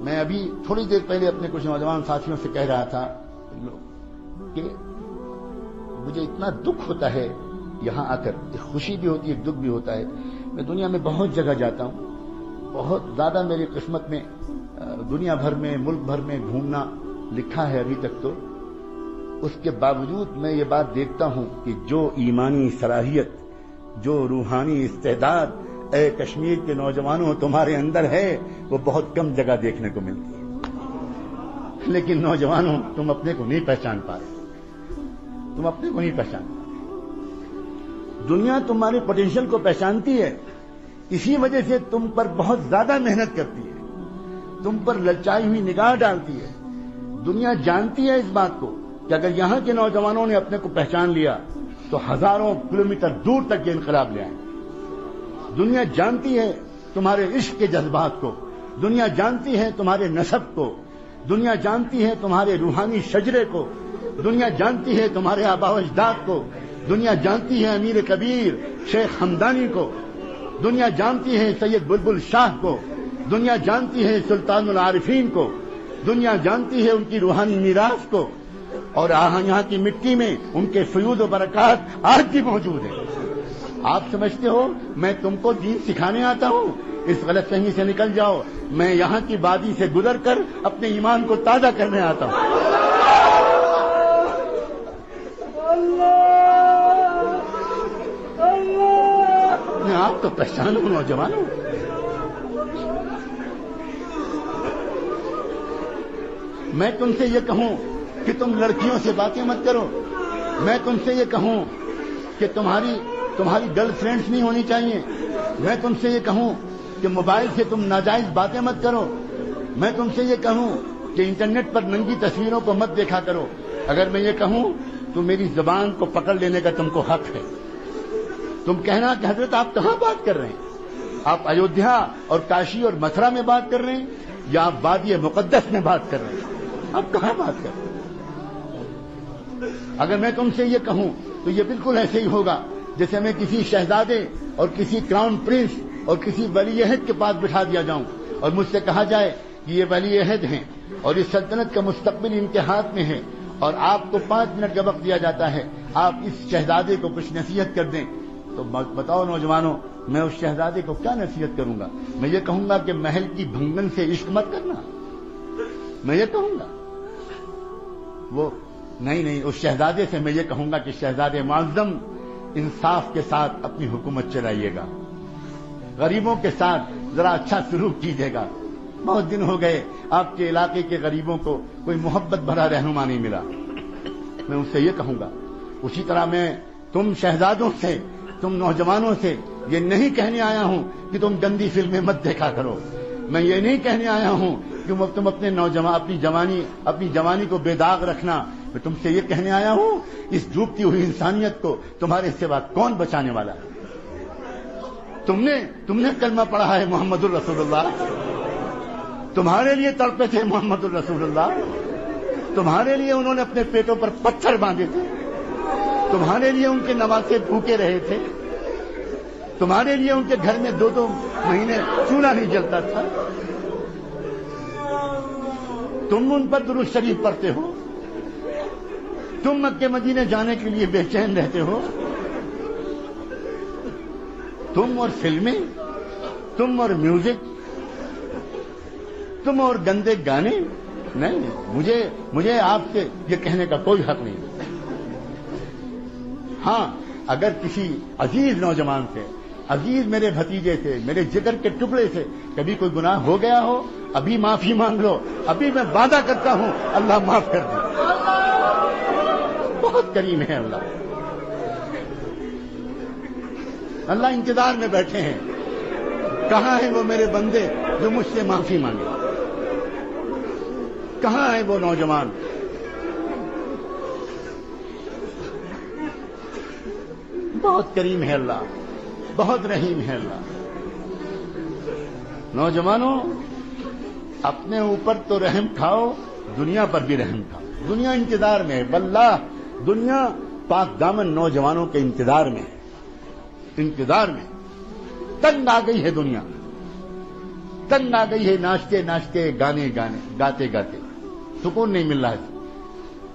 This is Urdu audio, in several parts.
میں ابھی تھوڑی دیر پہلے اپنے کچھ نوجوان ساتھیوں سے کہہ رہا تھا کہ مجھے اتنا دکھ ہوتا ہے یہاں آ کر، ایک خوشی بھی ہوتی ہے، ایک دکھ بھی ہوتا ہے. میں دنیا میں بہت جگہ جاتا ہوں، بہت زیادہ میری قسمت میں دنیا بھر میں، ملک بھر میں گھومنا لکھا ہے ابھی تک. تو اس کے باوجود میں یہ بات دیکھتا ہوں کہ جو ایمانی صلاحیت، جو روحانی استعداد اے کشمیر کے نوجوانوں تمہارے اندر ہے، وہ بہت کم جگہ دیکھنے کو ملتی ہے. لیکن نوجوانوں، تم اپنے کو نہیں پہچان پا رہے، تم اپنے کو نہیں پہچان پا رہے. دنیا تمہارے پوٹینشیل کو پہچانتی ہے، اسی وجہ سے تم پر بہت زیادہ محنت کرتی ہے، تم پر للچائی ہوئی نگاہ ڈالتی ہے. دنیا جانتی ہے اس بات کو کہ اگر یہاں کے نوجوانوں نے اپنے کو پہچان لیا تو ہزاروں کلومیٹر دور تک یہ انقلاب لے آئیں. دنیا جانتی ہے تمہارے عشق کے جذبات کو، دنیا جانتی ہے تمہارے نسب کو، دنیا جانتی ہے تمہارے روحانی شجرے کو، دنیا جانتی ہے تمہارے آباء و اجداد کو، دنیا جانتی ہے امیر کبیر شیخ حمدانی کو، دنیا جانتی ہے سید بلبل شاہ کو، دنیا جانتی ہے سلطان العارفین کو، دنیا جانتی ہے ان کی روحانی میراث کو، اور یہاں کی مٹی میں ان کے فیوض و برکات آج بھی موجود ہیں. آپ سمجھتے ہو میں تم کو دین سکھانے آتا ہوں؟ اس غلط فہمی سے نکل جاؤ. میں یہاں کی وادی سے گزر کر اپنے ایمان کو تازہ کرنے آتا ہوں. اپنے آپ تو پہچانو نوجوانوں. میں تم سے یہ کہوں کہ تم لڑکیوں سے باتیں مت کرو. میں تم سے یہ کہوں کہ تمہاری گرل فرینڈز نہیں ہونی چاہیے. میں تم سے یہ کہوں کہ موبائل سے تم ناجائز باتیں مت کرو. میں تم سے یہ کہوں کہ انٹرنیٹ پر ننگی تصویروں کو مت دیکھا کرو. اگر میں یہ کہوں تو میری زبان کو پکڑ لینے کا تم کو حق ہے. تم کہنا کہ حضرت آپ کہاں بات کر رہے ہیں؟ آپ ایودھیا اور کاشی اور متھرا میں بات کر رہے ہیں یا آپ وادی مقدس میں بات کر رہے ہیں؟ آپ کہاں بات کر رہے ہیں؟ اگر میں تم سے یہ کہوں تو یہ بالکل ایسے ہی ہوگا جیسے میں کسی شہزادے اور کسی کراؤن پرنس اور کسی ولی عہد کے پاس بٹھا دیا جاؤں اور مجھ سے کہا جائے کہ یہ ولی عہد ہیں اور اس سلطنت کا مستقبل ان کے ہاتھ میں ہے اور آپ کو 5 منٹ کا وقت دیا جاتا ہے، آپ اس شہزادے کو کچھ نصیحت کر دیں. تو بتاؤ نوجوانوں، میں اس شہزادے کو کیا نصیحت کروں گا؟ میں یہ کہوں گا کہ محل کی بھنگن سے عشق مت کرنا. میں یہ کہوں گا وہ نہیں، اس شہزادے سے میں یہ کہوں گا کہ شہزادے معظم انصاف کے ساتھ اپنی حکومت چلائیے گا، غریبوں کے ساتھ ذرا اچھا سلوک کیجیے گا. بہت دن ہو گئے آپ کے علاقے کے غریبوں کو کوئی محبت بھرا رہنما نہیں ملا. میں ان سے یہ کہوں گا. اسی طرح میں تم شہزادوں سے، تم نوجوانوں سے یہ نہیں کہنے آیا ہوں کہ تم گندی فلمیں مت دیکھا کرو. میں یہ نہیں کہنے آیا ہوں کہ تم اپنی جوانی کو بے داغ رکھنا. میں تم سے یہ کہنے آیا ہوں اس ڈوبتی ہوئی انسانیت کو تمہارے سوا کون بچانے والا ہے؟ تم نے کلمہ پڑھا ہے محمد الرسول اللہ، تمہارے لیے تڑپے تھے محمد الرسول اللہ، تمہارے لیے انہوں نے اپنے پیٹوں پر پتھر باندھے تھے، تمہارے لیے ان کے نواسے بھوکے رہے تھے، تمہارے لیے ان کے گھر میں 2 مہینے چولہا نہیں جلتا تھا. تم ان پر درود شریف پڑھتے ہو، تم مکے مدینے جانے کے لیے بے چین رہتے ہو. تم اور فلمیں، تم اور میوزک، تم اور گندے گانے. نہیں، مجھے آپ سے یہ کہنے کا کوئی حق نہیں. ہاں، اگر کسی عزیز نوجوان سے، عزیز میرے بھتیجے سے، میرے جگر کے ٹکڑے سے کبھی کوئی گناہ ہو گیا ہو، ابھی معافی مانگ لو. ابھی میں وعدہ کرتا ہوں اللہ معاف کر دے. بہت کریم ہے اللہ. اللہ انتظار میں بیٹھے ہیں. کہاں ہیں وہ میرے بندے جو مجھ سے معافی مانگے؟ کہاں ہیں وہ نوجوان؟ بہت کریم ہے اللہ، بہت رحیم ہے اللہ. نوجوانوں، اپنے اوپر تو رحم کھاؤ، دنیا پر بھی رحم کھاؤ. دنیا انتظار میں ہے، واللہ دنیا پاک دامن نوجوانوں کے انتظار میں ہے. انتظار میں تنگ آ گئی ہے دنیا. تنگ آ گئی ہے ناچتے ناچتے گانے گاتے گاتے. سکون نہیں مل رہا ہے.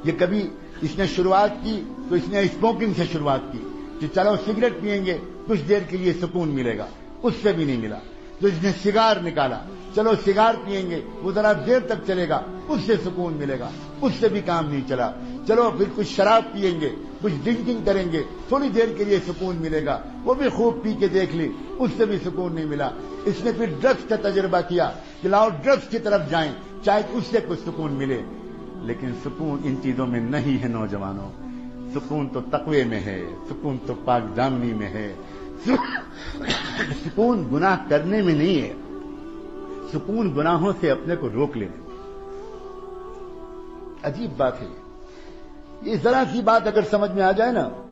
یہ کبھی اس نے شروعات کی تو اس نے اسموکنگ سے شروعات کی کہ چلو سگریٹ پیئیں گے کچھ دیر کے لیے سکون ملے گا, اس سے بھی نہیں ملا. تو اس نے سگار نکالا, چلو سگار پیئیں گے وہ ذرا دیر تک چلے گا, اس سے سکون ملے گا, اس سے بھی کام نہیں چلا. چلو پھر کچھ شراب پیئیں گے, کچھ ڈرنکنگ کریں گے, تھوڑی دیر کے لیے سکون ملے گا, وہ بھی خوب پی کے دیکھ لی, اس سے بھی سکون نہیں ملا. اس نے پھر ڈرگس کا تجربہ کیا کہ لاؤ ڈرگس کی طرف جائیں, شاید اس سے کچھ سکون ملے. لیکن سکون ان چیزوں میں نہیں ہے نوجوانوں. سکون تو تقوی میں ہے, سکون تو پاک دامنی میں ہے. سکون گناہ کرنے میں نہیں ہے, سکون گناہوں سے اپنے کو روک لینے. عجیب بات ہے یہ ذرا سی بات اگر سمجھ میں آ جائے نا